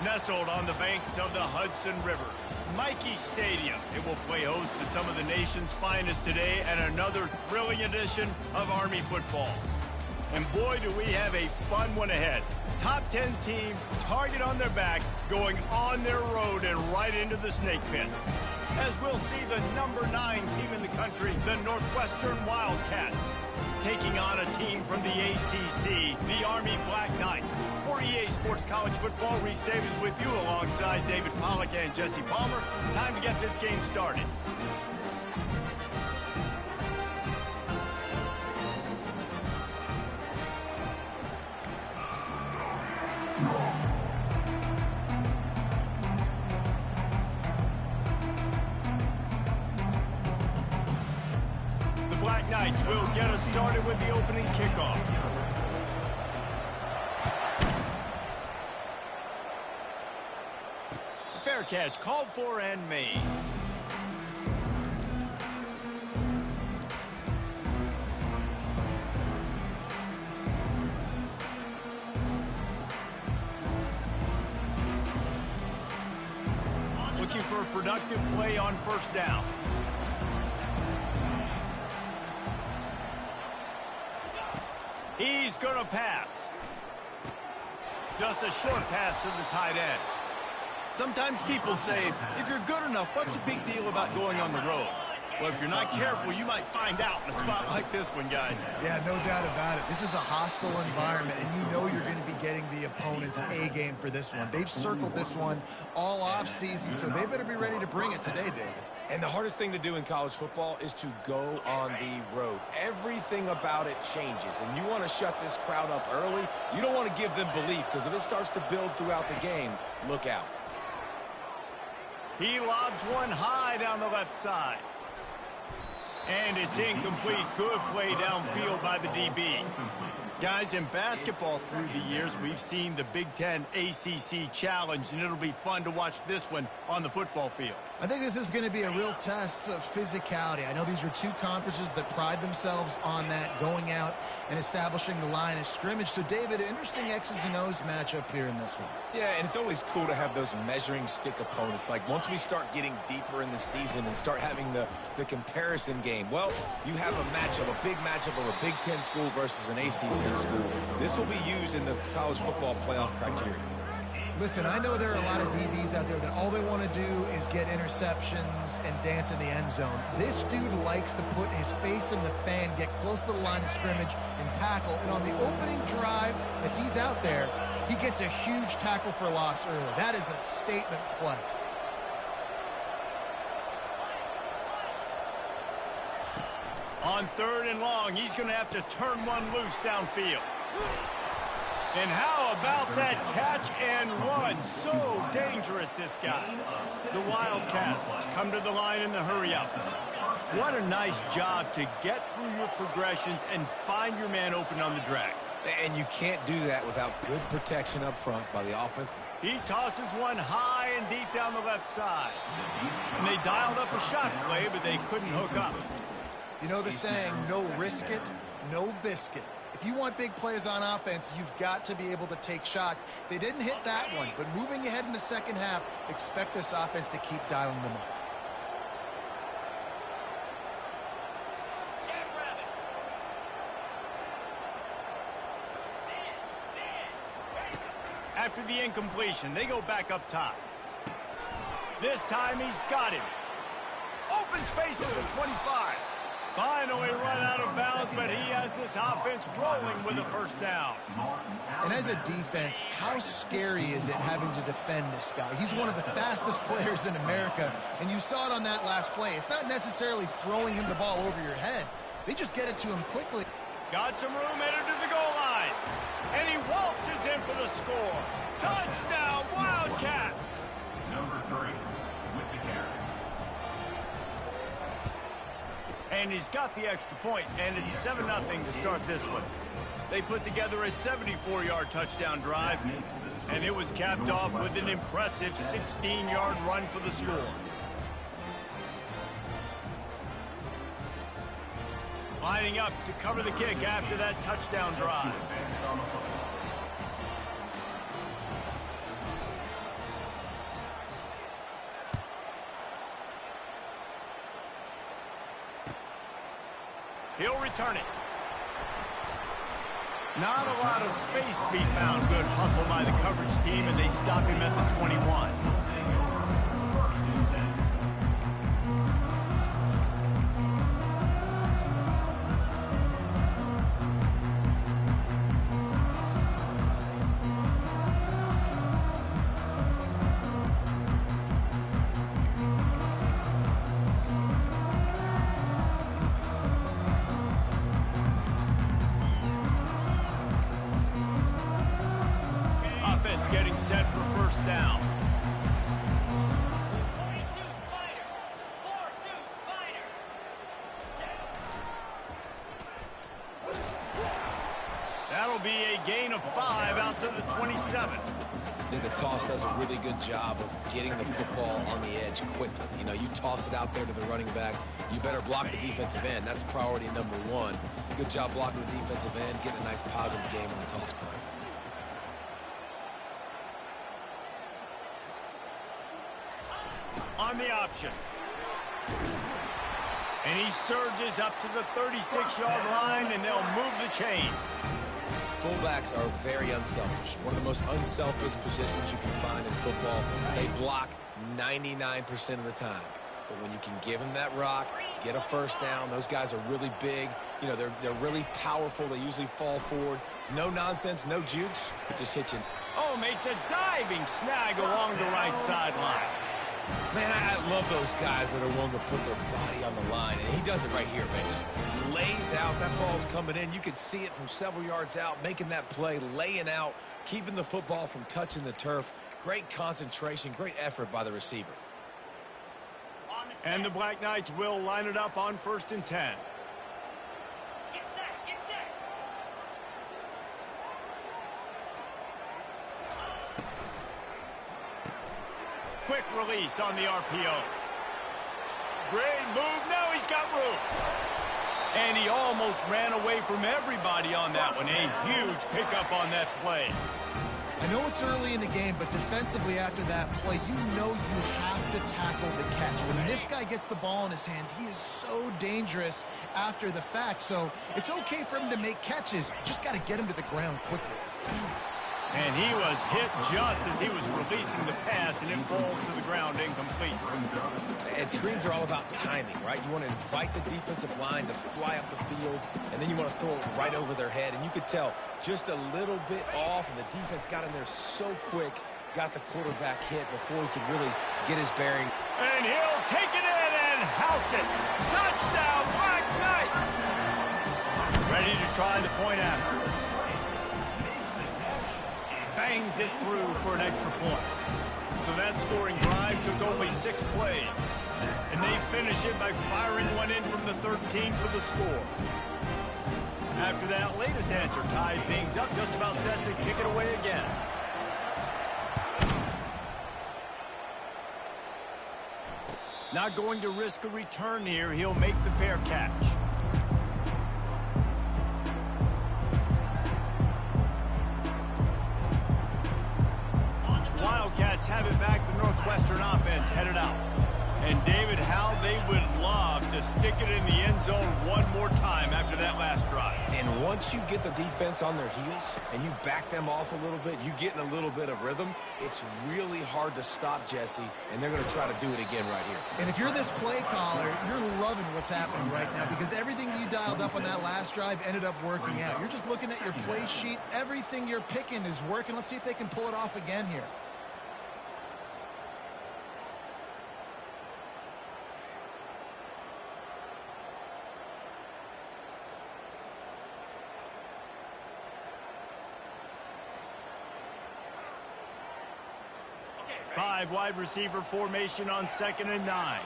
Nestled on the banks of the Hudson River, Michie Stadium. It will play host to some of the nation's finest today and another thrilling edition of Army football. And boy, do we have a fun one ahead. Top 10 team, target on their back, going on their road and right into the snake pit. As we'll see the number 9 team in the country, the Northwestern Wildcats, taking on a team from the ACC, the Army Black Knights. For EA Sports College Football, Reese Davis with you alongside David Pollack and Jesse Palmer. Time to get this game started. The Black Knights will get us started with the opening kickoff. Fair catch called for and made. Looking for a productive play on first down. He's going to pass. Just a short pass to the tight end. Sometimes people say, if you're good enough, what's the big deal about going on the road? Well, if you're not careful, you might find out in a spot like this one, guys. Yeah, no doubt about it. This is a hostile environment, and you know you're going to be getting the opponent's A-game for this one. They've circled this one all off-season, so they better be ready to bring it today, David. And the hardest thing to do in college football is to go on the road. Everything about it changes, and you want to shut this crowd up early. You don't want to give them belief, because if it starts to build throughout the game, look out. He lobs one high down the left side. And it's incomplete. Good play downfield by the DB. Guys, in basketball through the years, we've seen the Big Ten ACC Challenge, and it'll be fun to watch this one on the football field. I think this is going to be a real test of physicality. I know these are two conferences that pride themselves on that, going out and establishing the line of scrimmage. So, David, interesting X's and O's matchup here in this one. Yeah, and it's always cool to have those measuring stick opponents. Like, once we start getting deeper in the season and start having the comparison game, well, you have a matchup, a big matchup of a Big Ten school versus an ACC school. This will be used in the college football playoff criteria. Listen, I know there are a lot of DBs out there that all they want to do is get interceptions and dance in the end zone. This dude likes to put his face in the fan, get close to the line of scrimmage, and tackle. And on the opening drive, if he's out there, he gets a huge tackle for loss early. That is a statement play. On 3rd and long, he's going to have to turn one loose downfield. And how about that catch and run? So dangerous, this guy. The Wildcats come to the line in the hurry-up. What a nice job to get through your progressions and find your man open on the drag. And you can't do that without good protection up front by the offense. He tosses one high and deep down the left side. And they dialed up a shot play, but they couldn't hook up. You know the saying, no risk it, no biscuit. If you want big plays on offense, you've got to be able to take shots. They didn't hit that one, but moving ahead in the second half, expect this offense to keep dialing them up. After the incompletion, they go back up top. This time he's got him. Open space at the 25. Finally run out of bounds, but he has this offense rolling with a first down. And as a defense, how scary is it having to defend this guy? He's one of the fastest players in America, and you saw it on that last play. It's not necessarily throwing him the ball over your head. They just get it to him quickly. Got some room headed to the goal line. And he waltzes in for the score. Touchdown, Wildcats! Number 3 with the carry. And he's got the extra point, and it's 7-0 to start this one. They put together a 74-yard touchdown drive, and it was capped off with an impressive 16-yard run for the score. Lining up to cover the kick after that touchdown drive. He'll return it. Not a lot of space to be found. Good hustle by the coverage team, and they stop him at the 21. Getting set for first down. 4-2 Spider. 4-2 Spider. That'll be a gain of 5 out to the 27. I think the toss does a really good job of getting the football on the edge quickly. You know, you toss it out there to the running back, you better block the defensive end. That's priority number one. Good job blocking the defensive end, getting a nice positive game on the toss play. On the option. And he surges up to the 36-yard line, and they'll move the chain. Fullbacks are very unselfish. One of the most unselfish positions you can find in football. They block 99% of the time. But when you can give them that rock, get a first down, those guys are really big. You know, they're really powerful. They usually fall forward. No nonsense, no jukes. Just hit you. Oh, makes a diving snag along the right sideline. Man, I love those guys that are willing to put their body on the line. And he does it right here, man. Just lays out. That ball's coming in. You can see it from several yards out, making that play, laying out, keeping the football from touching the turf. Great concentration, great effort by the receiver. And the Black Knights will line it up on 1st and 10. Get set, get set. Quick release on the RPO. Great move. Now he's got room. And he almost ran away from everybody on that one. A huge pickup on that play. I know it's early in the game, but defensively after that play, you know you have to tackle the catch. When this guy gets the ball in his hands, he is so dangerous after the fact. So it's okay for him to make catches. You just got to get him to the ground quickly. And he was hit just as he was releasing the pass, and it falls to the ground incomplete. And screens are all about timing, right? You want to invite the defensive line to fly up the field, and then you want to throw it right over their head. And you could tell just a little bit off, and the defense got in there so quick, got the quarterback hit before he could really get his bearing. And he'll take it in and house it. Touchdown, Black Knights! Ready to try the point after. Bangs it through for an extra point. So that scoring drive took only 6 plays. And they finish it by firing one in from the 13 for the score. After that latest answer tied things up, just about set to kick it away again. Not going to risk a return here. He'll make the fair catch. Wildcats have it back. The Northwestern offense headed out. And David, how they would love to stick it in the end zone one more time after that last drive. And once you get the defense on their heels and you back them off a little bit, you get in a little bit of rhythm, it's really hard to stop Jesse, and they're going to try to do it again right here. And if you're this play caller, you're loving what's happening right now because everything you dialed up on that last drive ended up working out. You're just looking at your play sheet. Everything you're picking is working. Let's see if they can pull it off again here. Five wide receiver formation on 2nd and 9.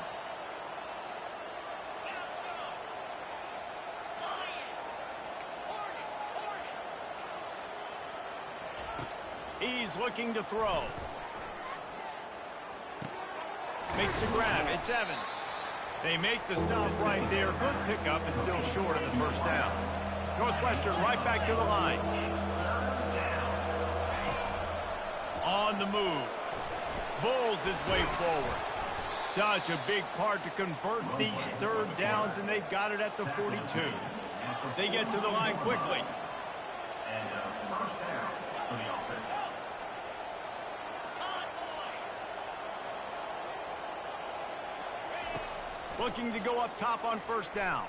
He's looking to throw. Makes the grab. It's Evans. They make the stop right there. Good pickup. It's still short of the first down. Northwestern right back to the line. On the move. Bulls his way forward. Such a big part to convert these third downs, and they've got it at the 42. They get to the line quickly. And first down for the offense. Looking to go up top on first down.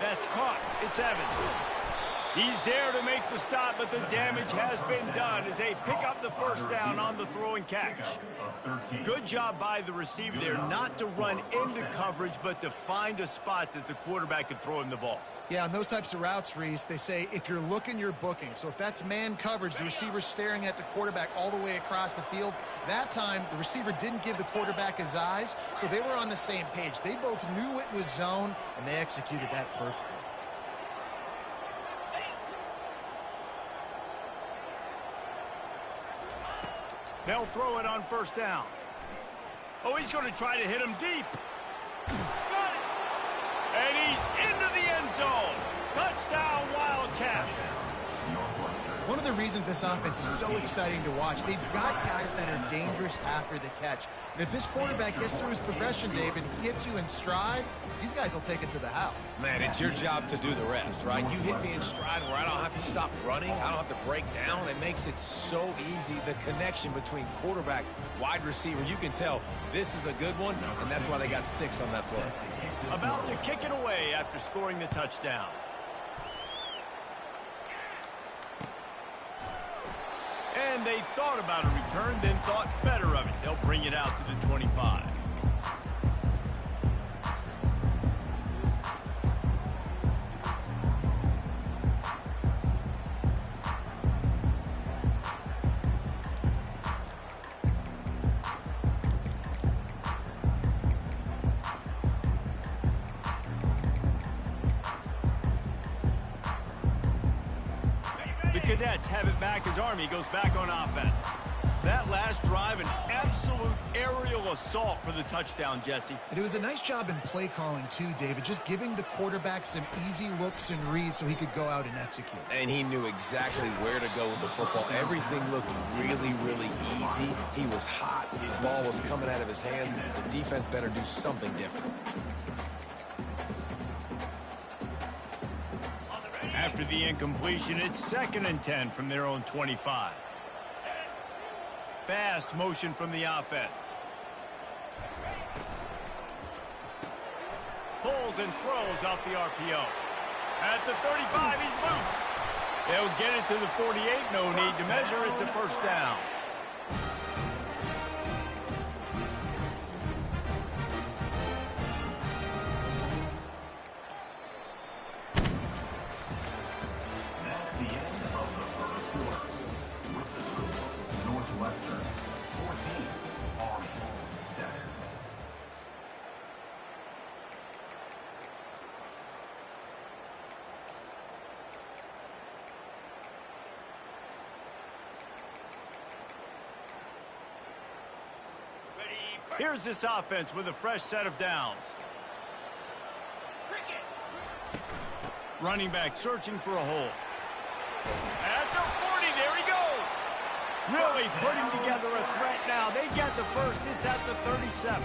That's caught. It's Evans. He's there to make the stop, but the damage has been done as they pick up the first down on the throw and catch. Good job by the receiver there not to run into coverage, but to find a spot that the quarterback could throw him the ball. Yeah, on those types of routes, Reese, they say if you're looking, you're booking. So if that's man coverage, the receiver's staring at the quarterback all the way across the field. That time, the receiver didn't give the quarterback his eyes, so they were on the same page. They both knew it was zone, and they executed that perfectly. They'll throw it on first down. Oh, he's going to try to hit him deep. Got it. And he's into the end zone. Touchdown, Wildcats. One of the reasons this offense is so exciting to watch, they've got guys that are dangerous after the catch. And if this quarterback gets through his progression, David, hits you in stride, these guys will take it to the house. Man, it's your job to do the rest, right? You hit me in stride where I don't have to stop running. I don't have to break down. It makes it so easy. The connection between quarterback, wide receiver, you can tell this is a good one, and that's why they got 6 on that play. About to kick it away after scoring the touchdown. And they thought about a return, then thought better of it. They'll bring it out to the 25. Cadets have it back as Army goes back on offense. That last drive, an absolute aerial assault for the touchdown, Jesse. And it was a nice job in play calling, too, David, just giving the quarterback some easy looks and reads so he could go out and execute. And he knew exactly where to go with the football. Everything looked really, really easy. He was hot. The ball was coming out of his hands. The defense better do something different. After the incompletion, it's 2nd and 10 from their own 25. Fast motion from the offense. Pulls and throws off the RPO. At the 35, he's loose. They'll get it to the 48. No need to measure. It's a first down. Here's this offense with a fresh set of downs. Running back searching for a hole. At the 40, there he goes. Really putting together a threat now. They get the first. It's at the 37.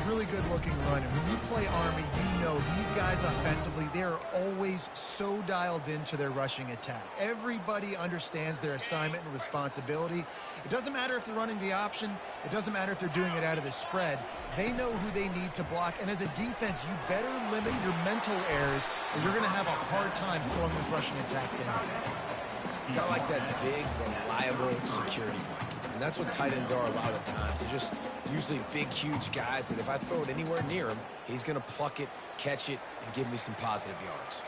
Really good-looking run. And when you play Army, you know these guys offensively, they are always so dialed into their rushing attack. Everybody understands their assignment and responsibility. It doesn't matter if they're running the option. It doesn't matter if they're doing it out of the spread. They know who they need to block. And as a defense, you better limit your mental errors or you're going to have a hard time slowing this rushing attack down. Kind of like that big, reliable security blanket. And that's what tight ends are a lot of times. They're just usually big, huge guys that if I throw it anywhere near him, he's going to pluck it, catch it, and give me some positive yards.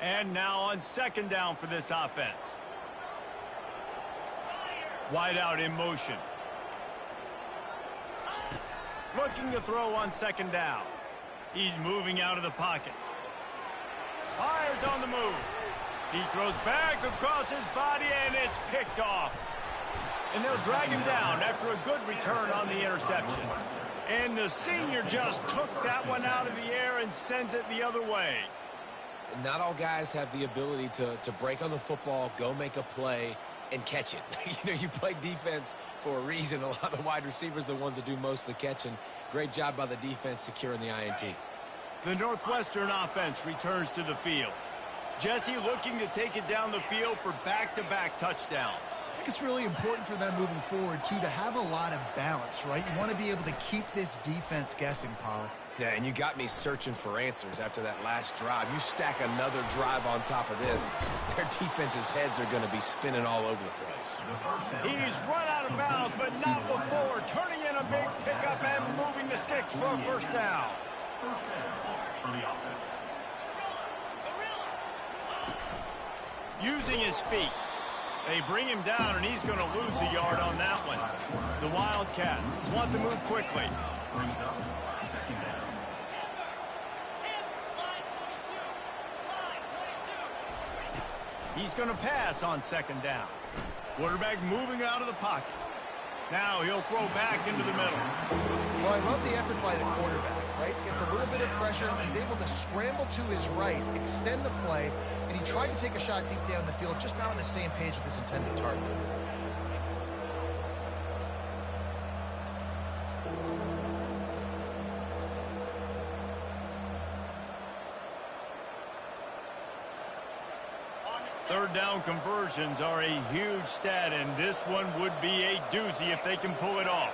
And now on 2nd down for this offense. Wide out in motion. Looking to throw on 2nd down. He's moving out of the pocket. Fires on the move. He throws back across his body, and it's picked off. And they'll drag him down after a good return on the interception. And the senior just took that one out of the air and sends it the other way. Not all guys have the ability to break on the football, go make a play, and catch it. You play defense for a reason. A lot of the wide receivers are the ones that do most of the catching. Great job by the defense securing the INT. The Northwestern offense returns to the field. Jesse looking to take it down the field for back-to-back touchdowns. I think it's really important for them moving forward, too, to have a lot of balance, right? You want to be able to keep this defense guessing, Pollack. Yeah, and you got me searching for answers after that last drive. You stack another drive on top of this, their defense's heads are going to be spinning all over the place. He's run out of bounds, but not before. Turning in a big pickup and moving the sticks for a first down. First down for the offense. Using his feet. They bring him down, and he's going to lose a yard on that one. The Wildcats want to move quickly. Brings up second down. He's going to pass on second down. Quarterback moving out of the pocket. Now he'll throw back into the middle. Well, I love the effort by the quarterback, right? Gets a little bit of pressure. He's able to scramble to his right, extend the play, and he tried to take a shot deep down the field, just not on the same page with his intended target. Third down conversions are a huge stat, and this one would be a doozy if they can pull it off.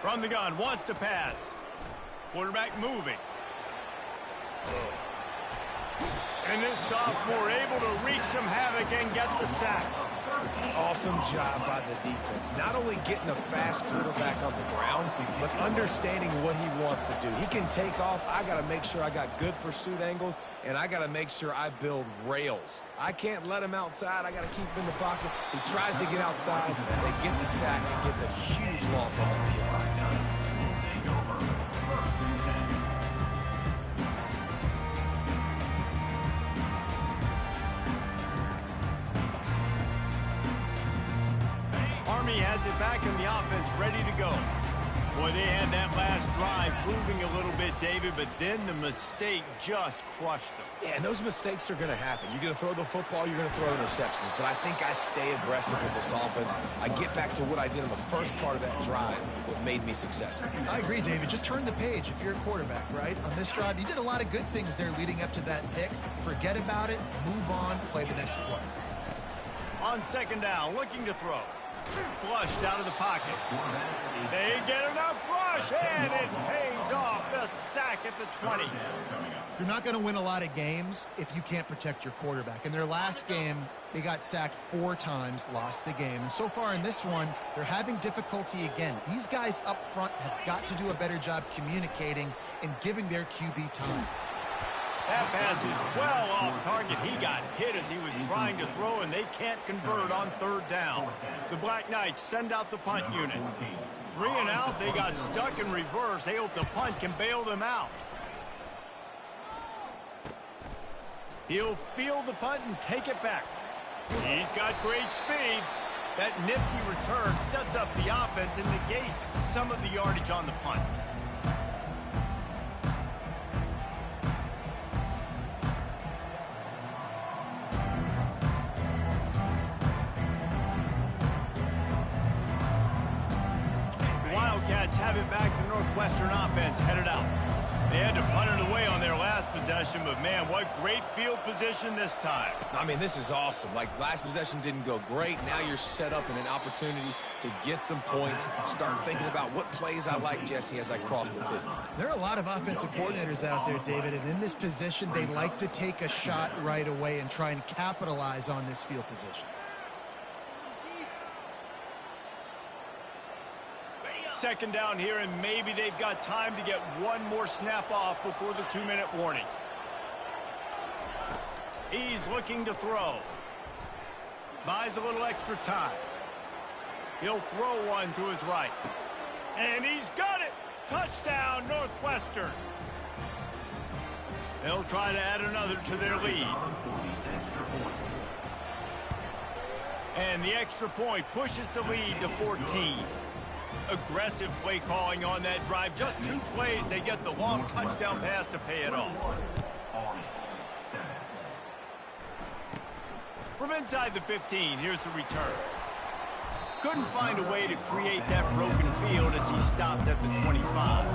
From the gun, wants to pass. Quarterback moving. And this sophomore able to wreak some havoc and get the sack. Awesome job by the defense. Not only getting a fast quarterback on the ground, but understanding what he wants to do. He can take off. I got to make sure I got good pursuit angles, and I got to make sure I build rails. I can't let him outside. I got to keep him in the pocket. He tries to get outside. They get the sack and get the huge loss on that play. Take over. First and 10. Army has it back in the offense, ready to go. Boy, they had that last drive moving a little bit, David, but then the mistake just crushed them. Yeah, and those mistakes are going to happen. You're going to throw the football, you're going to throw interceptions. But I think I stay aggressive with this offense. I get back to what I did in the first part of that drive, what made me successful. I agree, David. Just turn the page if you're a quarterback, right? On this drive, you did a lot of good things there leading up to that pick. Forget about it, move on, play the next play. On second down, looking to throw. Flushed out of the pocket. They get enough rush, and it pays off. The sack at the 20. You're not going to win a lot of games if you can't protect your quarterback. In their last game, they got sacked 4 times, lost the game. And so far in this one, they're having difficulty again. These guys up front have got to do a better job communicating and giving their QB time. That pass is well off target. He got hit as he was trying to throw, and they can't convert on third down. The Black Knights send out the punt unit. 3 and out, they got stuck in reverse. They hope the punt can bail them out. He'll field the punt and take it back. He's got great speed. That nifty return sets up the offense and negates some of the yardage on the punt. Wildcats have it back. The Northwestern offense headed out. They had to punt it away on their last possession, but man, what great field position this time. I mean, this is awesome. Like, last possession didn't go great. Now you're set up in an opportunity to get some points, start thinking about what plays I like, Jesse, as I cross the 50. There are a lot of offensive coordinators out there, David, and in this position, they like to take a shot right away and try and capitalize on this field position. Second down here, and maybe they've got time to get one more snap off before the 2-minute warning. He's looking to throw. Buys a little extra time. He'll throw one to his right. And he's got it! Touchdown, Northwestern! They'll try to add another to their lead. And the extra point pushes the lead to 14. Aggressive play calling on that drive. Just 2 plays, they get the long touchdown pass to pay it off. From inside the 15, here's the return. Couldn't find a way to create that broken field as he stopped at the 25.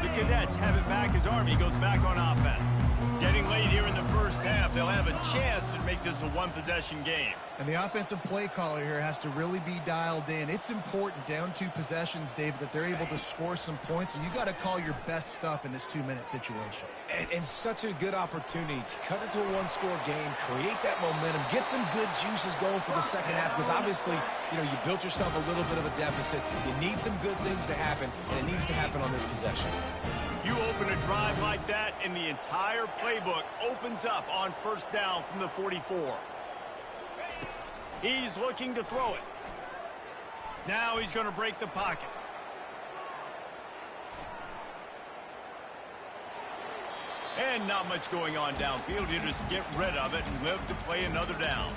The Cadets have it back as Army goes back on offense. Getting late here in the first half, they'll have a chance to make this a one-possession game. And the offensive play caller here has to really be dialed in. It's important, down 2 possessions, David, that they're able to score some points. So you got to call your best stuff in this 2-minute situation. And such a good opportunity to cut into a 1-score game, create that momentum, get some good juices going for the second half. Because obviously, you know, you built yourself a little bit of a deficit. You need some good things to happen, and it needs to happen on this possession. You open a drive like that, and the entire playbook opens up on first down from the 44. He's looking to throw it. Now he's going to break the pocket. And not much going on downfield. You just get rid of it and live to play another down.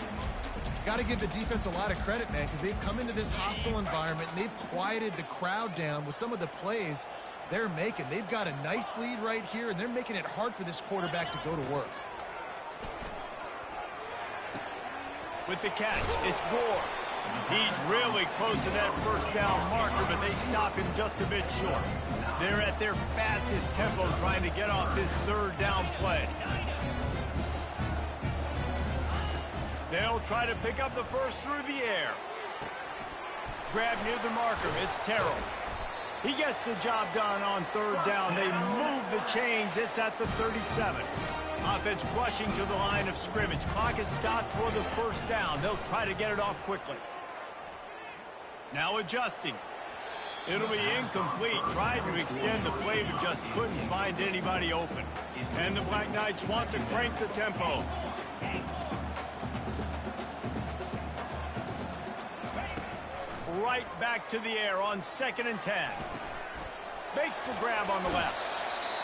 Got to give the defense a lot of credit, man, because they've come into this hostile environment and they've quieted the crowd down with some of the plays they're making. They've got a nice lead right here, and they're making it hard for this quarterback to go to work. With the catch, it's Gore. He's really close to that first down marker, but they stop him just a bit short. They're at their fastest tempo trying to get off this third down play. They'll try to pick up the first through the air. Grab near the marker. It's Terrell. He gets the job done on third down. They move the chains. It's at the 37. Offense rushing to the line of scrimmage. Clock is stopped for the first down. They'll try to get it off quickly. Now adjusting. It'll be incomplete. Tried to extend the play, but just couldn't find anybody open. And the Black Knights want to crank the tempo. Right back to the air on 2nd and 10. Makes the grab on the left.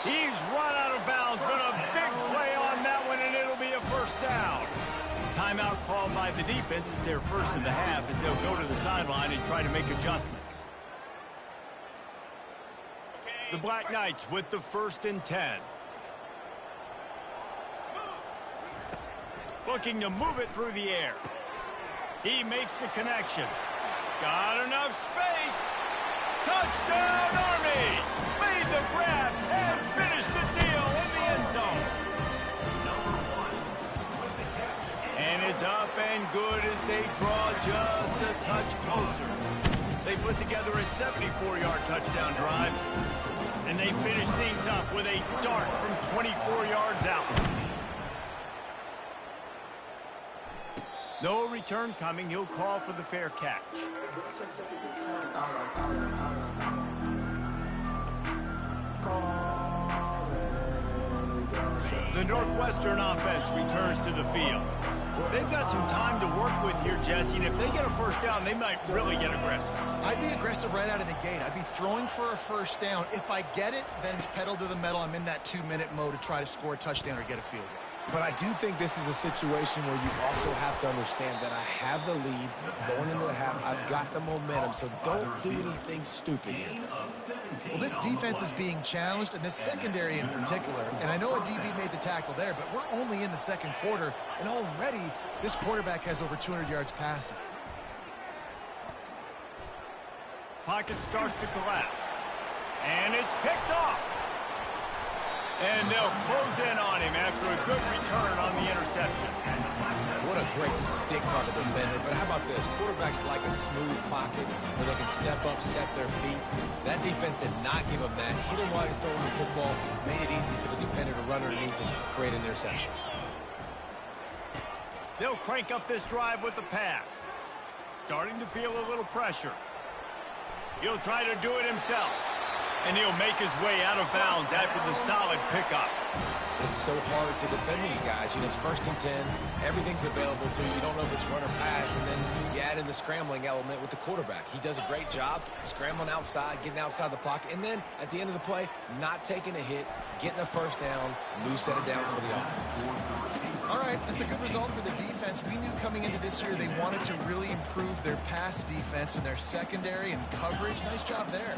He's run out of bounds, but a big play on that one, and it'll be a first down. Timeout called by the defense. It's their first in the half as they'll go to the sideline and try to make adjustments. The Black Knights with the 1st and 10. Looking to move it through the air. He makes the connection. Got enough space. Touchdown, Army! Made the grab and finished the deal in the end zone. And it's up and good as they draw just a touch closer. They put together a 74-yard touchdown drive, and they finish things up with a dart from 24 yards out. No return coming. He'll call for the fair catch. The Northwestern offense returns to the field. They've got some time to work with here, Jesse, and if they get a first down, they might really get aggressive. I'd be aggressive right out of the gate. I'd be throwing for a first down. If I get it, then it's pedal to the metal. I'm in that 2-minute mode to try to score a touchdown or get a field goal. But I do think this is a situation where you also have to understand that I have the lead going into the half. I've got the momentum, so don't do anything stupid here. Well, this defense is being challenged, and this secondary in particular. And I know a DB made the tackle there, but we're only in the second quarter, and already this quarterback has over 200 yards passing. Pocket starts to collapse. And it's picked off. And they'll close in on him after a good return on the interception. What a great stick by the defender. But how about this? Quarterbacks like a smooth pocket where they can step up, set their feet. That defense did not give him that. Hit him while he's throwing the football. Made it easy for the defender to run underneath and create an interception. They'll crank up this drive with the pass. Starting to feel a little pressure. He'll try to do it himself. And he'll make his way out of bounds after the solid pickup. It's so hard to defend these guys. You know, it's 1st and 10. Everything's available to you. You don't know if it's run or pass. And then you add in the scrambling element with the quarterback. He does a great job scrambling outside, getting outside the pocket. And then at the end of the play, not taking a hit, getting a first down, new set of downs for the offense. All right, that's a good result for the defense. We knew coming into this year they wanted to really improve their pass defense and their secondary and coverage. Nice job there.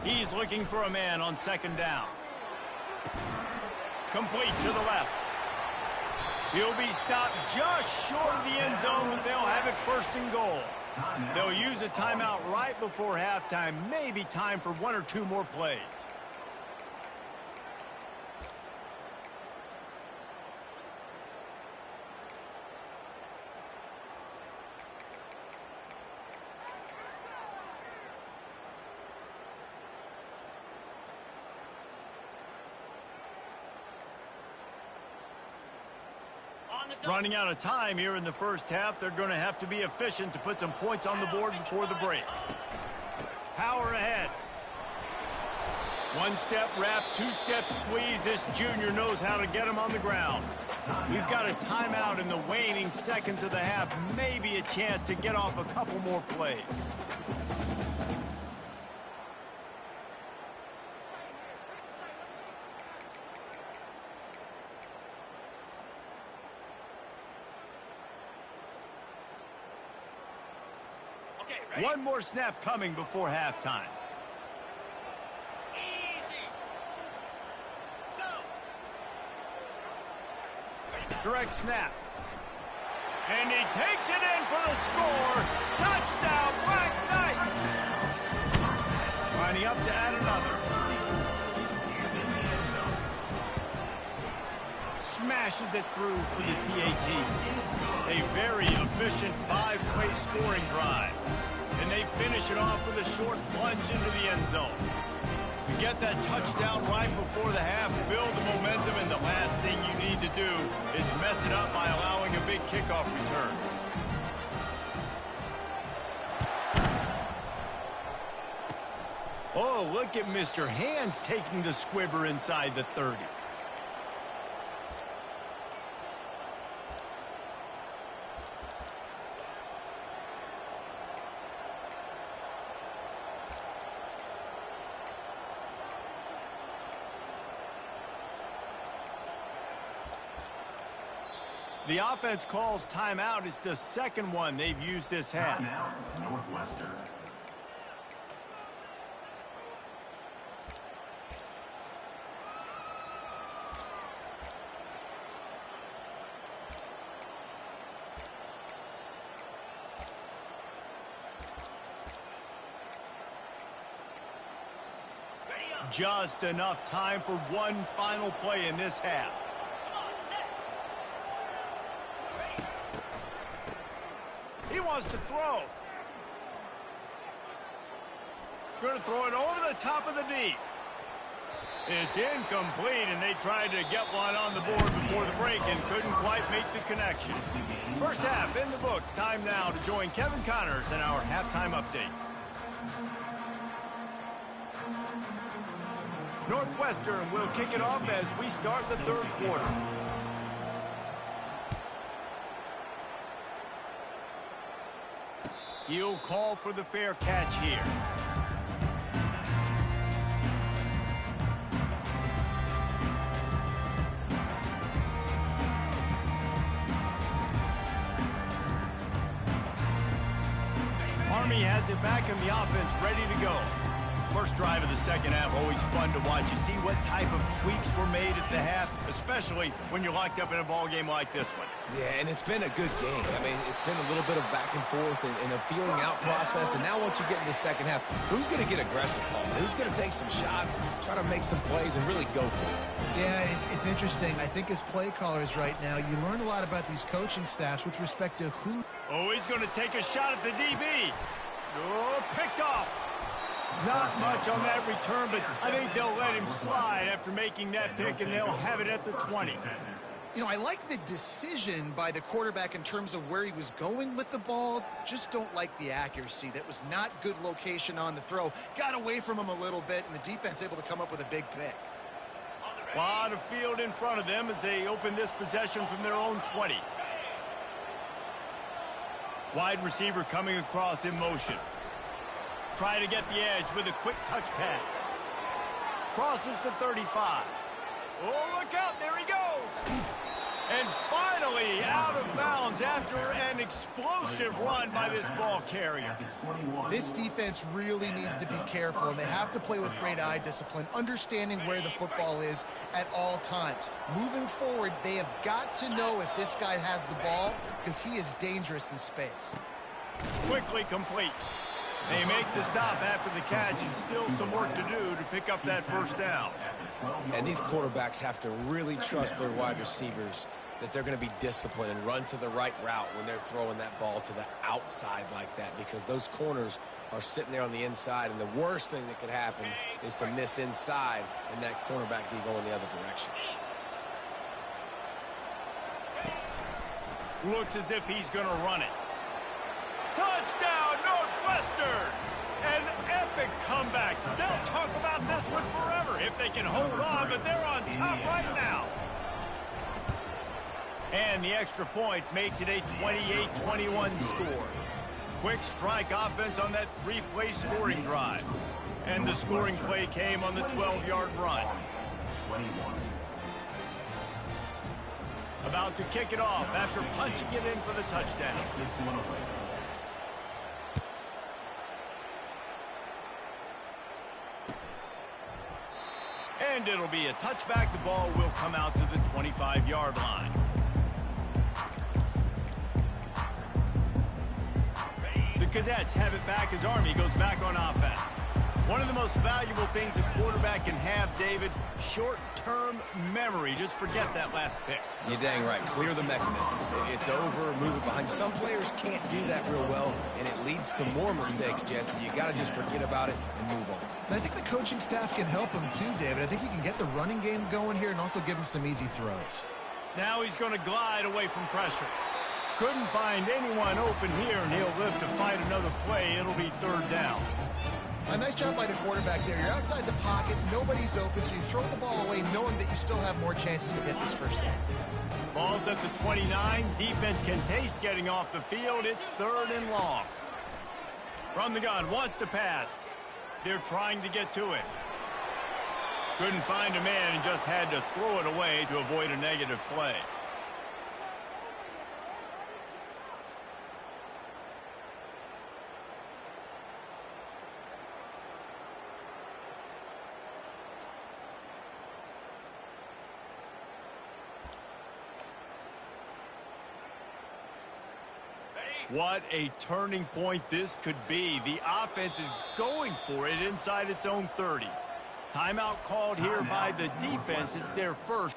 He's looking for a man on 2nd down. Complete to the left. He'll be stopped just short of the end zone, but they'll have it 1st and goal. They'll use a timeout right before halftime. Maybe time for 1 or 2 more plays. Running out of time here in the 1st half. They're going to have to be efficient to put some points on the board before the break. Power ahead. 1-step wrap, 2-step squeeze. This junior knows how to get him on the ground. We've got a timeout in the waning seconds of the half. Maybe a chance to get off a couple more plays. One more snap coming before halftime. Easy. Go. Direct snap. And he takes it in for the score. Touchdown, Black Knights. Lining up to add another. Smashes it through for the PAT. A very efficient 5-play scoring drive. And they finish it off with a short plunge into the end zone. You get that touchdown right before the half, build the momentum, and the last thing you need to do is mess it up by allowing a big kickoff return. Oh, look at Mr. Hands taking the squibber inside the 30. The offense calls timeout. It's the 2nd one they've used this half. Timeout, Northwestern. Just enough time for one final play in this half. He wants to throw. Going to throw it over the top of the D. It's incomplete, and they tried to get one on the board before the break and couldn't quite make the connection. 1st half in the books. Time now to join Kevin Connors in our halftime update. Northwestern will kick it off as we start the 3rd quarter. He'll call for the fair catch here. Army has it back in the offense, ready to go. First drive of the 2nd half, always fun to watch. You see what type of tweaks were made at the half, especially when you're locked up in a ball game like this one. Yeah, and it's been a good game. I mean, it's been a little bit of back and forth and a feeling out process. And now once you get in the 2nd half, who's going to get aggressive, Paul? Who's going to take some shots, try to make some plays, and really go for it? Yeah, it's interesting. I think as play callers right now, you learn a lot about these coaching staffs with respect to who. Oh, he's going to take a shot at the DB. Oh, picked off. Not much on that return, but I think they'll let him slide after making that pick, and they'll have it at the 20. I like the decision by the quarterback in terms of where he was going with the ball. Just don't like the accuracy. That was not good location on the throw. Got away from him a little bit, and the defense able to come up with a big pick. A lot of field in front of them as they open this possession from their own 20. Wide receiver coming across in motion. Try to get the edge with a quick touch pass. Crosses to 35. Oh, look out, there he goes. And finally out of bounds after an explosive run by this ball carrier. This defense really needs to be careful, and they have to play with great eye discipline, understanding where the football is at all times. Moving forward, they have got to know if this guy has the ball, because he is dangerous in space. Quickly complete. They make the stop after the catch, and still some work to do to pick up that first down. And these quarterbacks have to really trust their wide receivers that they're going to be disciplined and run to the right route when they're throwing that ball to the outside like that, because those corners are sitting there on the inside, and the worst thing that could happen is to miss inside and that cornerback be going the other direction. Looks as if he's going to run it. Touchdown, Northwestern! An epic comeback. They'll talk about this one forever if they can hold on, but they're on top right now. And the extra point makes it a 28-21 score. Quick strike offense on that three-play scoring drive. And the scoring play came on the 12-yard run. About to kick it off after punching it in for the touchdown. And it'll be a touchback. The ball will come out to the 25-yard line. The Cadets have it back as Army goes back on offense. One of the most valuable things a quarterback can have, David, short-term memory. Just forget that last pick. You're dang right. Clear the mechanism. It's over, move it behind. Some players can't do that real well, and it leads to more mistakes, Jesse. You got to just forget about it and move on. And I think the coaching staff can help him too, David. I think you can get the running game going here and also give him some easy throws. Now he's going to glide away from pressure. Couldn't find anyone open here, and he'll live to fight another play. It'll be third down. A nice job by the quarterback there. You're outside the pocket, nobody's open, so you throw the ball away knowing that you still have more chances to get this first down. Ball's at the 29. Defense can taste getting off the field. It's third and long. From the gun, wants to pass. They're trying to get to it. Couldn't find a man and just had to throw it away to avoid a negative play. What a turning point this could be. The offense is going for it inside its own 30. Timeout called here by the defense. It's their first.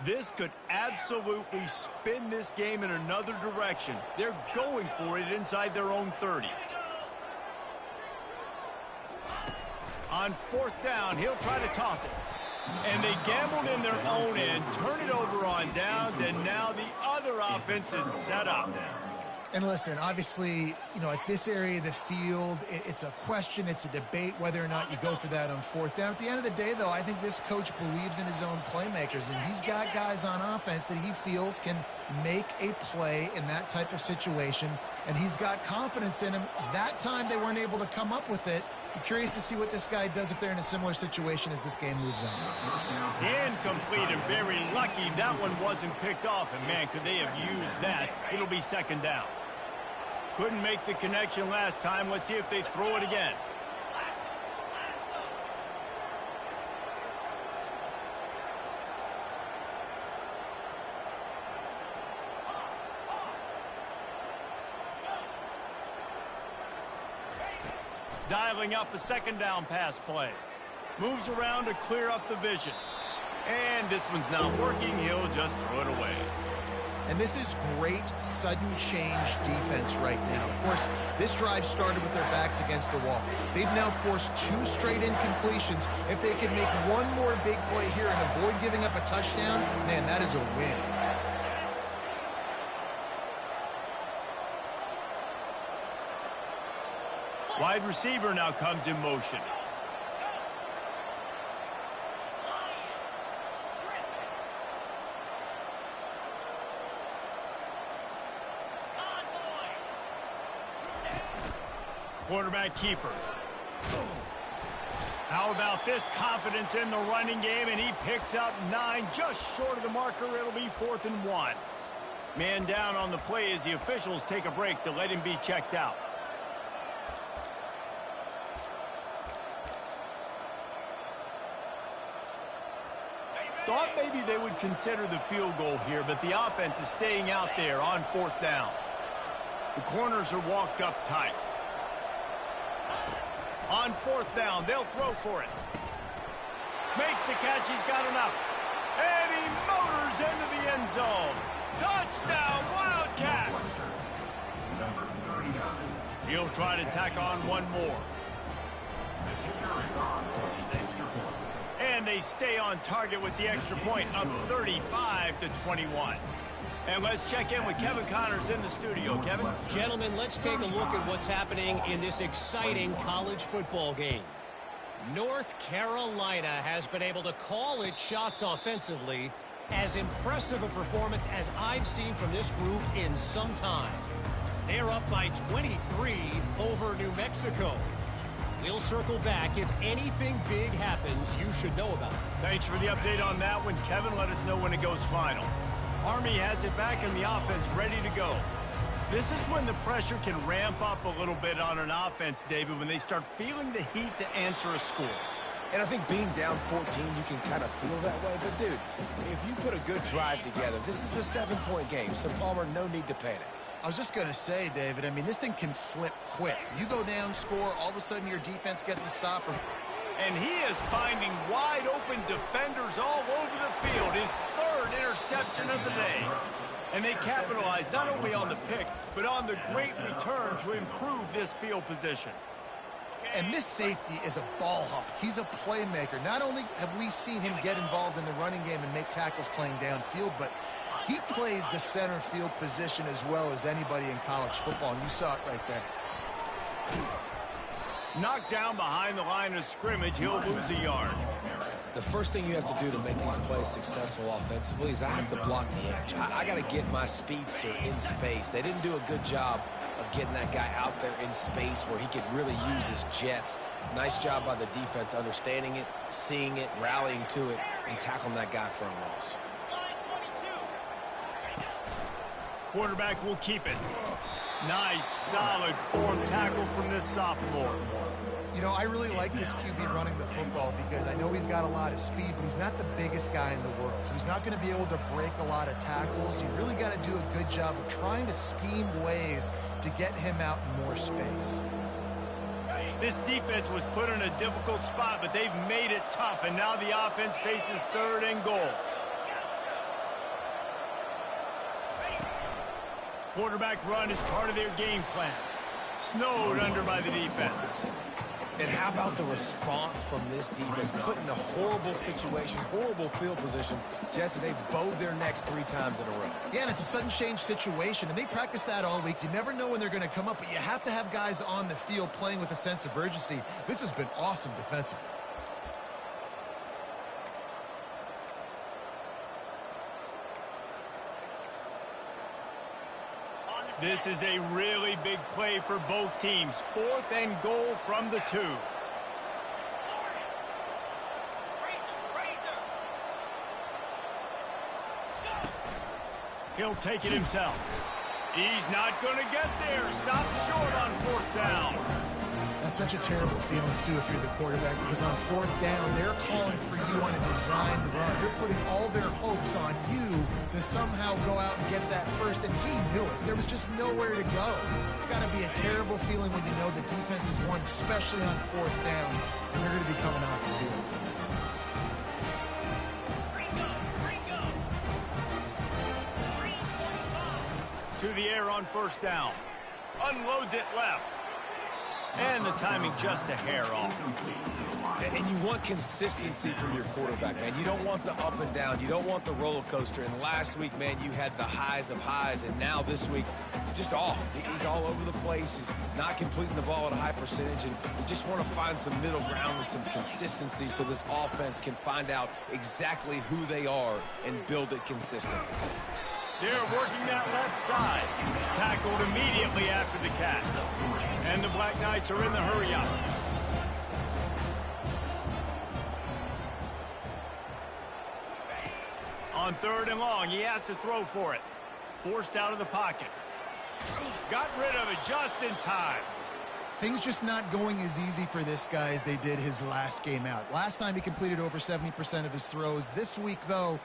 This could absolutely spin this game in another direction. They're going for it inside their own 30. On fourth down, he'll try to toss it. And they gambled in their own end, turn it over on downs, and now the other offense is set up. And listen, obviously, at this area of the field, it's a question, it's a debate whether or not you go for that on fourth down. At the end of the day, though, I think this coach believes in his own playmakers, and he's got guys on offense that he feels can make a play in that type of situation, and he's got confidence in him. That time they weren't able to come up with it, Be curious to see what this guy does if they're in a similar situation as this game moves on. Incomplete and very lucky that one wasn't picked off. And, man, could they have used that? It'll be second down. Couldn't make the connection last time. Let's see if they throw it again. Dialing up a second down pass play. Moves around to clear up the vision. And this one's not working. He'll just throw it away. And this is great sudden change defense right now. Of course, this drive started with their backs against the wall. They've now forced 2 straight incompletions. If they can make one more big play here and avoid giving up a touchdown, man, that is a win. Wide receiver now comes in motion. Quarterback keeper. How about this confidence in the running game, and he picks up 9, just short of the marker. It'll be 4th and 1. Man down on the play as the officials take a break to let him be checked out. Thought maybe they would consider the field goal here, but the offense is staying out there on 4th down. The corners are walked up tight. On 4th down, they'll throw for it. Makes the catch, he's got enough. And he motors into the end zone. Touchdown, Wildcats! Number 39. He'll try to tack on one more. The kicker is on for the extra point. And they stay on target with the extra point, up 35-21. And let's check in with Kevin Connors in the studio. Kevin? Gentlemen, let's take a look at what's happening in this exciting college football game. North Carolina has been able to call its shots offensively. As impressive a performance as I've seen from this group in some time. They're up by 23 over New Mexico. We'll circle back. If anything big happens, you should know about it. Thanks for the update on that one, Kevin. Let us know when it goes final. Army has it back and the offense ready to go. This is when the pressure can ramp up a little bit on an offense, David, when they start feeling the heat to answer a score. And I think being down 14, you can kind of feel that way. But, dude, if you put a good drive together, this is a 7-point game. So, Palmer, no need to panic. I was just going to say, David, I mean, this thing can flip quick. You go down, score, all of a sudden your defense gets a stopper. And he is finding wide open defenders all over the field. His 3rd interception of the day. And they capitalize not only on the pick, but on the great return to improve this field position. And this safety is a ball hawk. He's a playmaker. Not only have we seen him get involved in the running game and make tackles playing downfield, but he plays the center field position as well as anybody in college football, and you saw it right there. Knocked down behind the line of scrimmage, he'll lose a yard. The first thing you have to do to make these plays successful offensively is I have to block the edge. I got to get my speedster in space. They didn't do a good job of getting that guy out there in space where he could really use his jets. Nice job by the defense understanding it, seeing it, rallying to it, and tackling that guy for a loss. Quarterback will keep it. Nice, solid form tackle from this sophomore. You know, I really like this QB running the football because I know he's got a lot of speed, but he's not the biggest guy in the world. So he's not going to be able to break a lot of tackles. You really got to do a good job of trying to scheme ways to get him out in more space. This defense was put in a difficult spot, but they've made it tough, and now the offense faces 3rd and goal. Quarterback run is part of their game plan. Snowed under by the defense. And how about the response from this defense? Put in a horrible situation, horrible field position. Jesse, they bowed their necks 3 times in a row. Yeah, and it's a sudden change situation, and they practice that all week. You never know when they're going to come up, but you have to have guys on the field playing with a sense of urgency. This has been awesome defensively. This is a really big play for both teams. 4th and goal from the 2. He'll take it himself. He's not going to get there. Stop short on 4th down. That's such a terrible feeling, too, if you're the quarterback, because on 4th down, they're calling for you on a designed run. They're putting all their hopes on you to somehow go out and get that first, and he knew it. There was just nowhere to go. It's got to be a terrible feeling when you know the defense has won, especially on 4th down, and they're going to be coming off the field. To the air on 1st down. Unloads it left. And the timing just a hair off. And you want consistency from your quarterback, man. You don't want the up and down. You don't want the roller coaster. And last week, man, you had the highs of highs. And now this week, just off. He's all over the place. He's not completing the ball at a high percentage. And we just want to find some middle ground and some consistency so this offense can find out exactly who they are and build it consistent. They're working that left side. Tackled immediately after the catch. And the Black Knights are in the hurry-up. On 3rd and long, he has to throw for it. Forced out of the pocket. Got rid of it just in time. Things just not going as easy for this guy as they did his last game out. Last time he completed over 70% of his throws. This week, though,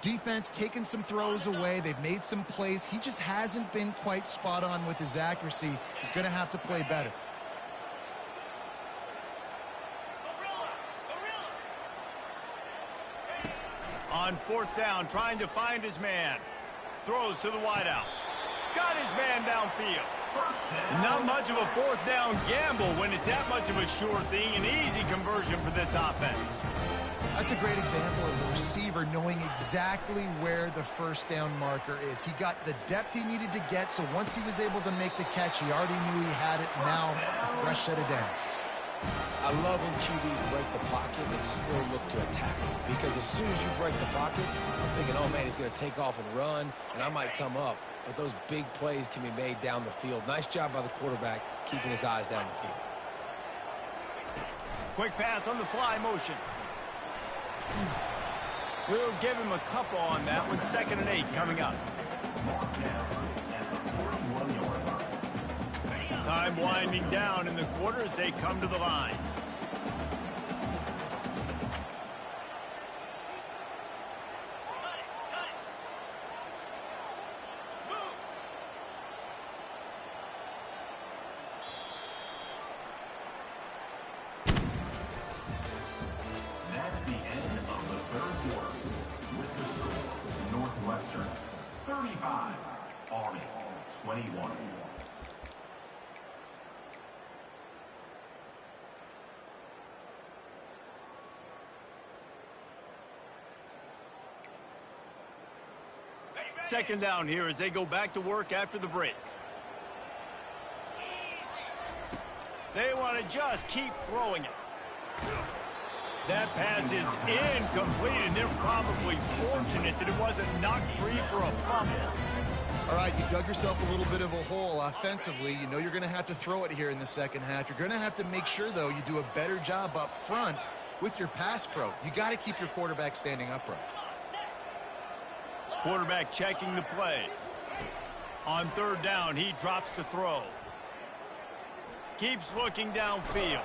defense taking some throws away. They've made some plays. He just hasn't been quite spot on with his accuracy. He's going to have to play better. On 4th down, trying to find his man. Throws to the wideout. Got his man downfield. Not much of a 4th down gamble when it's that much of a sure thing, an easy conversion for this offense. That's a great example of the receiver knowing exactly where the 1st down marker is. He got the depth he needed to get, so once he was able to make the catch, he already knew he had it. Now, a fresh set of downs. I love when QBs break the pocket and still look to attack. Because as soon as you break the pocket, I'm thinking, oh, man, he's going to take off and run, and I might come up. But those big plays can be made down the field. Nice job by the quarterback keeping his eyes down the field. Quick pass on the fly motion. We'll give him a couple on that one. 2nd and 8 coming up. Time winding down in the quarter as they come to the line. That's the end of the 3rd quarter. With the score, Northwestern 35, Army 21. Second down here as they go back to work after the break. They want to just keep throwing it. That pass is incomplete, and they're probably fortunate that it wasn't knocked free for a fumble. All right, you dug yourself a little bit of a hole offensively. You know you're going to have to throw it here in the second half. You're going to have to make sure, though, you do a better job up front with your pass pro. You got to keep your quarterback standing upright. Quarterback checking the play. On 3rd down, he drops to throw. Keeps looking downfield.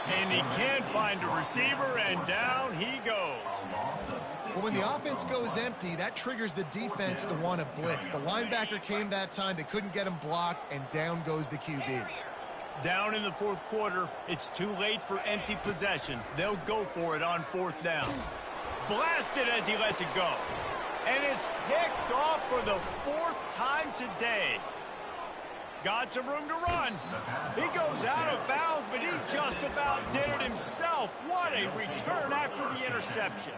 And he can't find a receiver, and down he goes. Well, when the offense goes empty, that triggers the defense to want to blitz. The linebacker came that time. They couldn't get him blocked, and down goes the QB. Down in the 4th quarter, it's too late for empty possessions. They'll go for it on 4th down. Blasted as he lets it go. And it's picked off for the 4th time today. Got some room to run. He goes out of bounds, but he just about did it himself. What a return after the interception.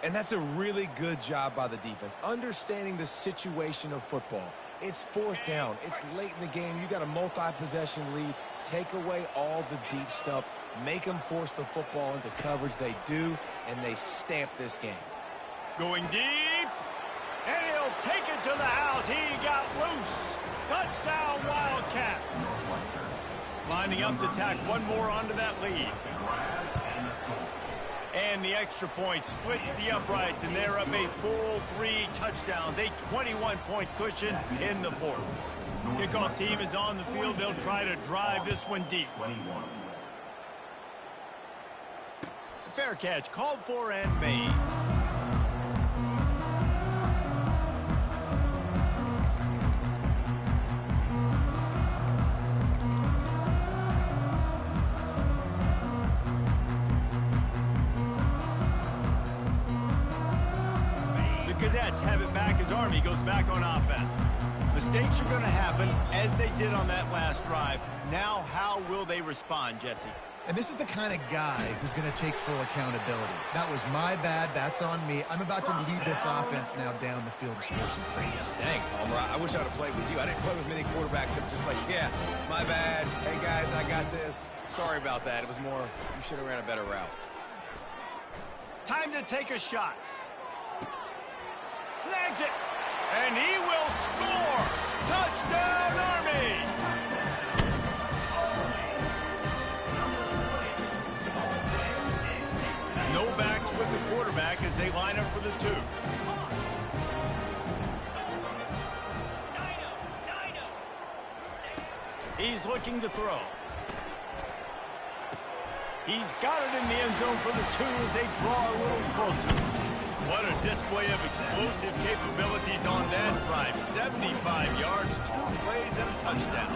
And that's a really good job by the defense, understanding the situation of football. It's 4th down. It's late in the game. You got a multi-possession lead. Take away all the deep stuff. Make them force the football into coverage. They do, and they stamp this game. Going deep, and he'll take it to the house. He got loose. Touchdown, Wildcats. Lining up to tack one more onto that lead. And the extra point splits the uprights, and they're up a full 3 touchdowns, a 21-point cushion in the fourth. Kickoff team is on the field. They'll try to drive this one deep. Fair catch called for and made. Cadets have it back as Army goes back on offense. Mistakes are going to happen as they did on that last drive. Now, how will they respond, Jesse? And this is the kind of guy who's going to take full accountability. That was my bad. That's on me. I'm about to lead this offense now down the field and score some points. Dang, Palmer, I wish I would have played with you. I didn't play with many quarterbacks that were just like, yeah, my bad. Hey, guys, I got this. Sorry about that. It was more, you should have ran a better route. Time to take a shot. Snags it, and he will score! Touchdown, Army! No backs with the quarterback as they line up for the 2. He's looking to throw. He's got it in the end zone for the 2 as they draw a little closer. What a display of explosive capabilities on that drive. 75 yards, 2 plays, and a touchdown.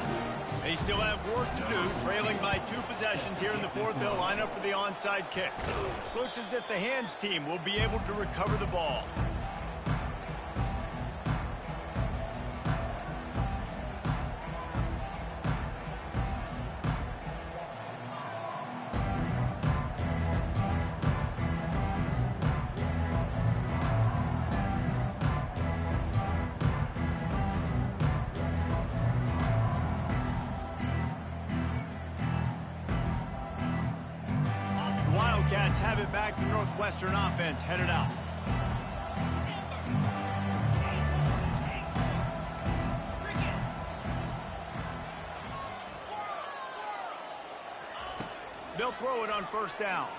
They still have work to do, trailing by 2 possessions here in the fourth. They'll line up for the onside kick. Looks as if the hands team will be able to recover the ball. Wildcats have it back. The Northwestern offense headed out. They'll throw it on first down.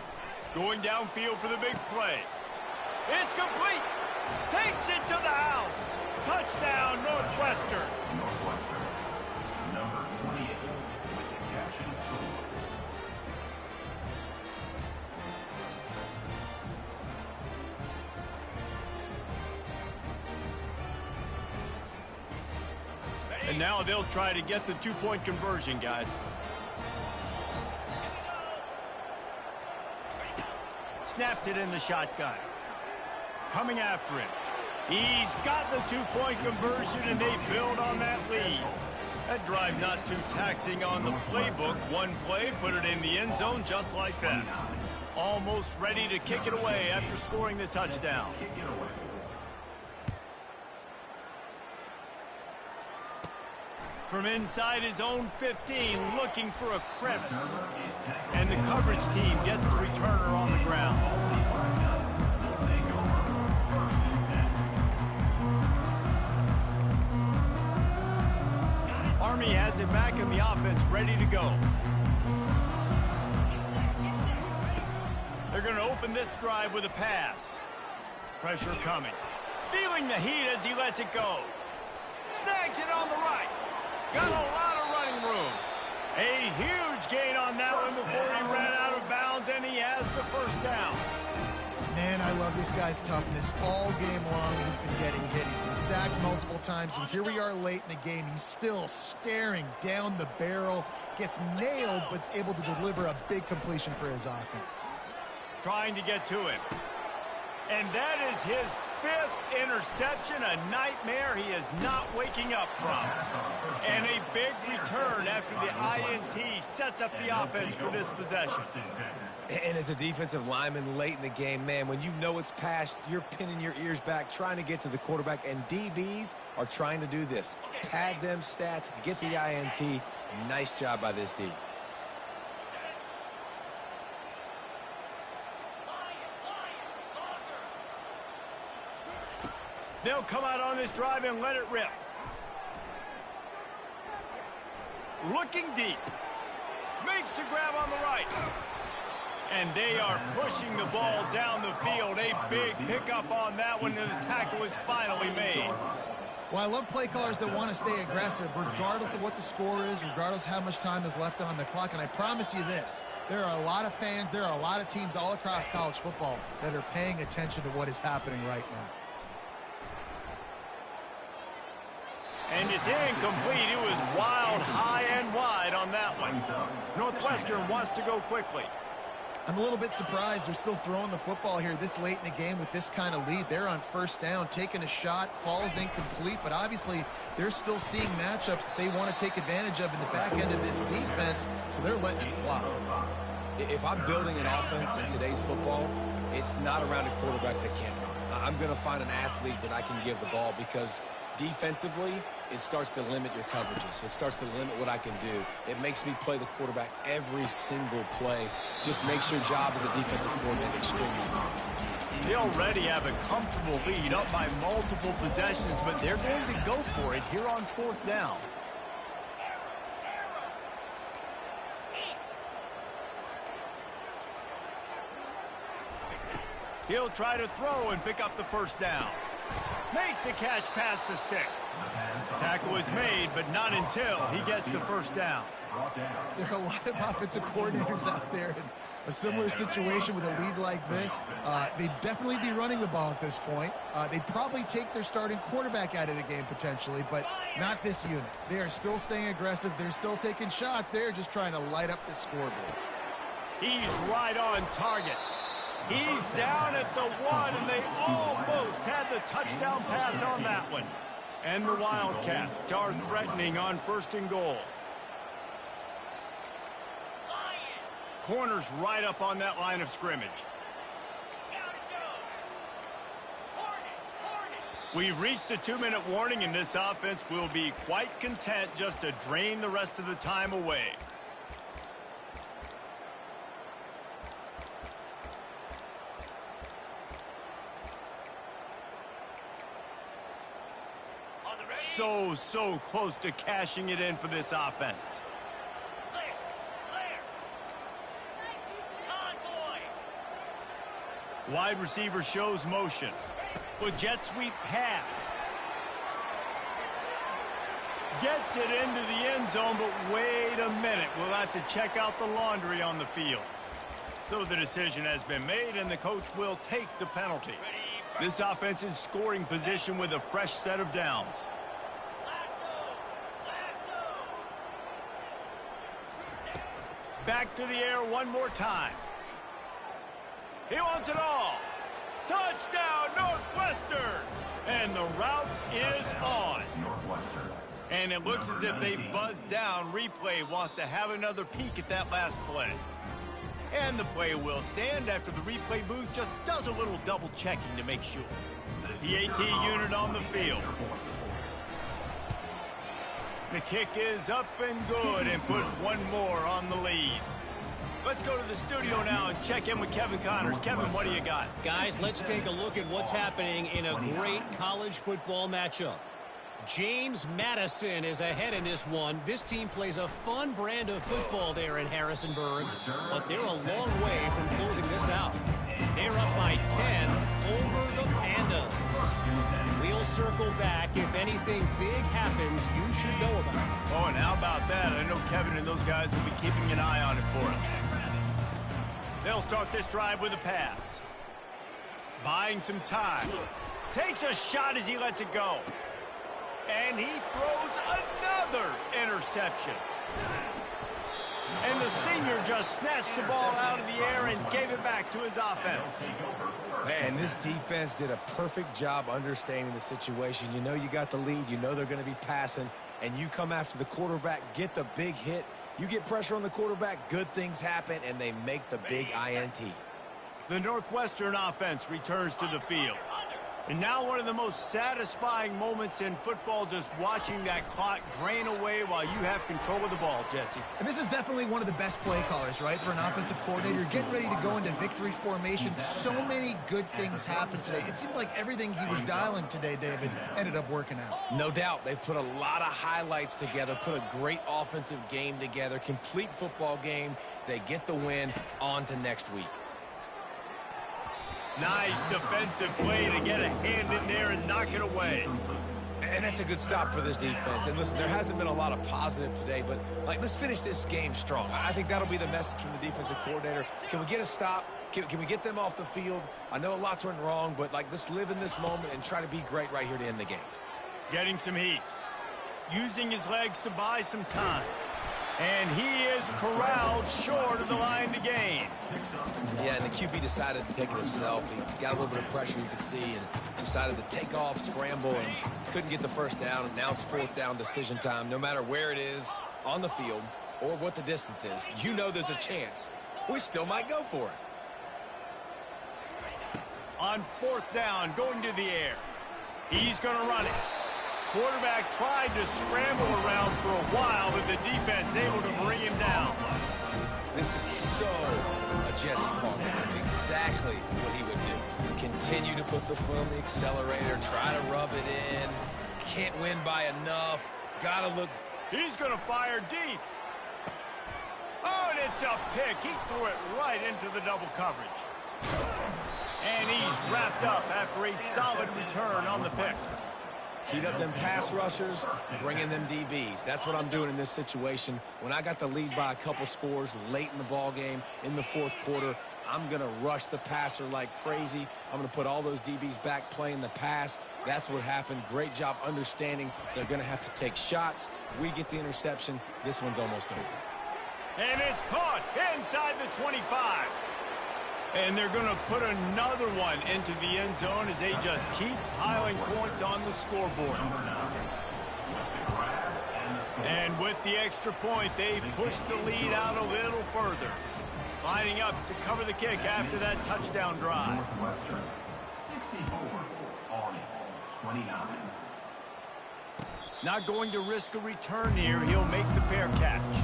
Going downfield for the big play. It's complete. Takes it to the house. Touchdown, Northwestern. Northwestern, number 28, with the catch and score. And now they'll try to get the 2-point conversion, guys. Snapped it in the shotgun. Coming after him. He's got the 2-point conversion, and they build on that lead. That drive not too taxing on the playbook. One play, put it in the end zone just like that. Almost ready to kick it away after scoring the touchdown. From inside his own 15, looking for a crevice. And the coverage team gets the returner on the ground. Army has it back in the offense, ready to go. They're going to open this drive with a pass. Pressure coming. Feeling the heat as he lets it go. Snags it on the right. Got a lot of running room. A huge gain on that one before he ran out of bounds, and he has the first down. Man, I love this guy's toughness. All game long, he's been getting hit. He's been sacked multiple times, and here we are late in the game. He's still staring down the barrel, gets nailed, but's able to deliver a big completion for his offense. Trying to get to him. And that is his 5th interception, a nightmare he is not waking up from. And a big return after the INT sets up the offense for this possession. And as a defensive lineman late in the game, man, when you know it's past, you're pinning your ears back, trying to get to the quarterback, and DBs are trying to do this. Pad them stats, get the INT. Nice job by this D. They'll come out on this drive and let it rip. Looking deep. Makes the grab on the right. And they are pushing the ball down the field. A big pickup on that one, and the tackle is finally made. Well, I love play callers that want to stay aggressive, regardless of what the score is, regardless of how much time is left on the clock. And I promise you this, there are a lot of fans, there are a lot of teams all across college football that are paying attention to what is happening right now. And it's incomplete. It was wild, high and wide on that one. Northwestern wants to go quickly. I'm a little bit surprised they're still throwing the football here this late in the game with this kind of lead. They're on first down, taking a shot, falls incomplete, but obviously they're still seeing matchups that they want to take advantage of in the back end of this defense, so they're letting it fly. If I'm building an offense in today's football, it's not around a quarterback that can't run. I'm going to find an athlete that I can give the ball, because defensively, it starts to limit your coverages. It starts to limit what I can do. It makes me play the quarterback every single play. Just makes your job as a defensive coordinator extremely hard. They already have a comfortable lead, up by multiple possessions, but they're going to go for it here on fourth down. He'll try to throw and pick up the first down. Makes the catch past the sticks. Tackle is made, but not until he gets the first down. There are a lot of offensive coordinators out there in a similar situation with a lead like this. They'd definitely be running the ball at this point. They'd probably take their starting quarterback out of the game potentially, but not this unit. They are still staying aggressive. They're still taking shots. They're just trying to light up the scoreboard. He's right on target. He's down at the 1, and they almost had the touchdown pass on that one. And the Wildcats are threatening on first and goal. Corners right up on that line of scrimmage. We've reached the 2-minute warning, and this offense will be quite content just to drain the rest of the time away. So close to cashing it in for this offense. Wide receiver shows motion. With jet sweep pass. Gets it into the end zone, but wait a minute. We'll have to check out the laundry on the field. So the decision has been made, and the coach will take the penalty. This offense in scoring position with a fresh set of downs. Back to the air one more time. He wants it all. Touchdown, Northwestern! And the route is on. And it looks as if they've buzzed down. Replay wants to have another peek at that last play. And the play will stand after the replay booth just does a little double checking to make sure. The AT unit on the field. The kick is up and good, and put one more on the lead. Let's go to the studio now and check in with Kevin Connors. Kevin, what do you got? Guys, let's take a look at what's happening in a great college football matchup. James Madison is ahead in this one. This team plays a fun brand of football there in Harrisonburg, but they're a long way from closing this out. They're up by 10 over the Pandas. We'll circle back. If anything big happens, you should know about it. Oh, and how about that? I know Kevin and those guys will be keeping an eye on it for us. They'll start this drive with a pass. Buying some time. Takes a shot as he lets it go. And he throws another interception. And the senior just snatched the ball out of the air and gave it back to his offense. Man, this defense did a perfect job understanding the situation. You know you got the lead. You know they're going to be passing. And you come after the quarterback, get the big hit. You get pressure on the quarterback, good things happen, and they make the big INT. The Northwestern offense returns to the field. And now one of the most satisfying moments in football, just watching that clock drain away while you have control of the ball, Jesse. And this is definitely one of the best play callers, right, for an offensive coordinator. You're getting ready to go into victory formation. So many good things happened today. It seemed like everything he was dialing today, David, ended up working out. No doubt. They've put a lot of highlights together, put a great offensive game together, complete football game. They get the win. On to next week. Nice defensive play to get a hand in there and knock it away. And that's a good stop for this defense. And listen, there hasn't been a lot of positive today, but let's finish this game strong. I think that'll be the message from the defensive coordinator. Can we get a stop? Can we get them off the field? I know lots went wrong, but let's live in this moment and try to be great right here to end the game. Getting some heat. Using his legs to buy some time. And he is corralled short of the line to gain. Yeah, and the QB decided to take it himself. He got a little bit of pressure, you could see, and decided to take off, scramble, and couldn't get the first down. And now it's fourth down decision time. No matter where it is on the field or what the distance is, you know there's a chance. We still might go for it. On fourth down, going to the air. He's going to run it. Quarterback tried to scramble around for a while, but the defense able to bring him down. This is so a Jesse Parker. Exactly what he would do. Continue to put the foot on the accelerator, try to rub it in. Can't win by enough. Gotta look. He's going to fire deep. Oh, and it's a pick. He threw it right into the double coverage. And he's wrapped up after a solid return on the pick. Heat up them pass rushers, bring in them DBs. That's what I'm doing in this situation. When I got the lead by a couple scores late in the ball game, in the fourth quarter, I'm going to rush the passer like crazy. I'm going to put all those DBs back playing the pass. That's what happened. Great job understanding they're going to have to take shots. We get the interception. This one's almost over. And it's caught inside the 25. And they're going to put another one into the end zone as they just keep piling points on the scoreboard. And with the extra point, they push the lead out a little further. Lining up to cover the kick after that touchdown drive. Northwestern 64, Army 29. Not going to risk a return here. He'll make the fair catch.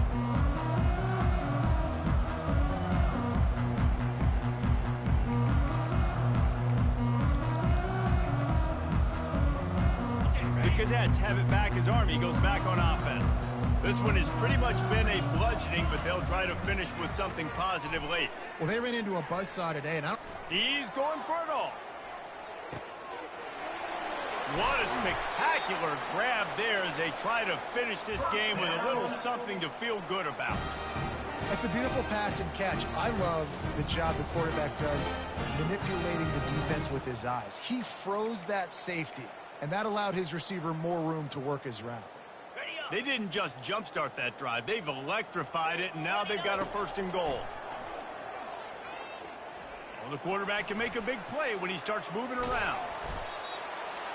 Cadets have it back as Army goes back on offense. This one has pretty much been a bludgeoning, but they'll try to finish with something positive late. Well, they ran into a buzzsaw today, and he's going for it all. What a spectacular grab there as they try to finish this game with a little something to feel good about. That's a beautiful pass and catch. I love the job the quarterback does manipulating the defense with his eyes. He froze that safety, and that allowed his receiver more room to work his route. They didn't just jumpstart that drive. They've electrified it, and now they've got a first and goal. Well, the quarterback can make a big play when he starts moving around.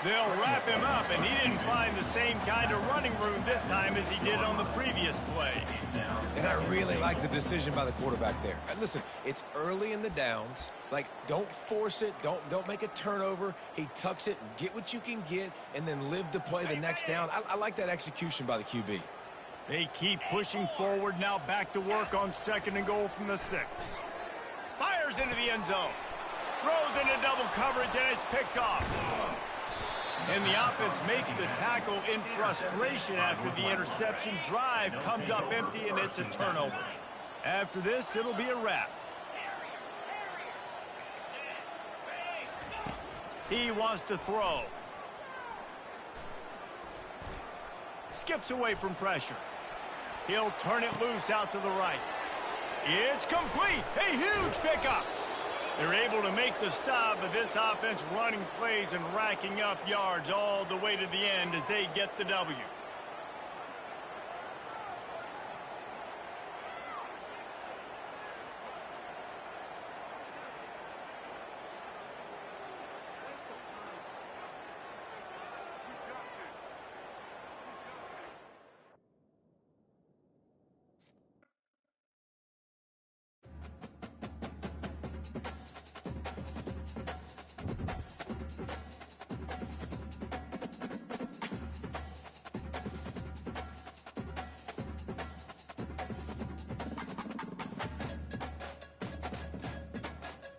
They'll wrap him up, and he didn't find the same kind of running room this time as he did on the previous play. And I really like the decision by the quarterback there. And listen, it's early in the downs. Don't force it. Don't make a turnover. He tucks it and get what you can get and then live to play the next down. I like that execution by the QB. They keep pushing forward now, back to work on second and goal from the 6. Fires into the end zone. Throws into double coverage, and it's picked off. And the offense makes the tackle in frustration after the interception. Drive comes up empty, and it's a turnover. After this, it'll be a wrap. He wants to throw. Skips away from pressure. He'll turn it loose out to the right. It's complete. A huge pickup. They're able to make the stop, but this offense running plays and racking up yards all the way to the end as they get the W.